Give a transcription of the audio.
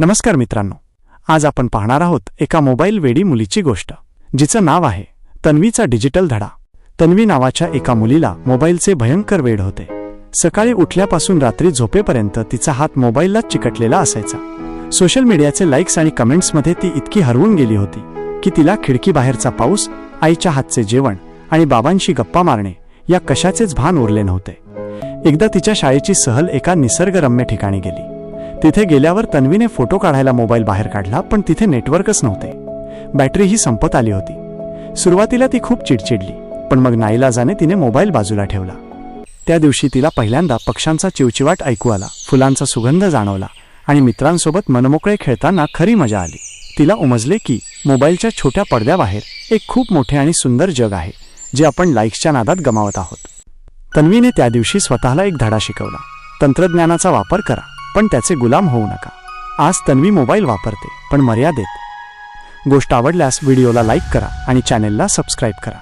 नमस्कार मित्रांनो, आज आपण पाहणार आहोत एका मोबाईल वेडी मुलीची गोष्ट, जिचं नाव आहे तन्वीचा डिजिटल धडा। तन्वी नावाच्या एका मुलीला मोबाईलचे भयंकर वेड होते। सकाळी उठल्यापासून रात्री झोपेपर्यंत तिचा हात मोबाईललाच चिकटलेला असायचा। सोशल मीडियाचे लाईक्स आणि कमेंट्समध्ये ती इतकी हरवून गेली होती की तिला खिडकीबाहेरचा पाऊस, आईच्या हातचे जेवण आणि बाबांशी गप्पा मारणे या कशाचेच भान उरले नव्हते। एकदा तिच्या शाळेची सहल एका निसर्गरम्य ठिकाणी गेली। तिथे गेल्यावर तन्वीने फोटो काढायला मोबाईल बाहेर काढला, पण तिथे नेटवर्कच नव्हते। बॅटरीही संपत आली होती। सुरुवातीला ती खूप चिडचिडली, पण मग नाईलाजाने तिने मोबाईल बाजूला ठेवला। त्या दिवशी तिला पहिल्यांदा पक्ष्यांचा चिवचिवाट ऐकू आला, फुलांचा सुगंध जाणवला आणि मित्रांसोबत मनमोकळे खेळताना खरी मजा आली। तिला उमजले की मोबाईलच्या छोट्या पडद्याबाहेर एक खूप मोठे आणि सुंदर जग आहे, जे आपण लाईक्सच्या नादात गमावत आहोत। तन्वीने त्या दिवशी स्वतःला एक धडा शिकवला, तंत्रज्ञानाचा वापर करा, पण त्याचे गुलाम होऊ नका। आज तन्वी मोबाईल वापरते, पण मर्यादेत। गोष्ट आवडल्यास व्हिडिओला लाईक करा आणि चॅनेलला सबस्क्राईब करा।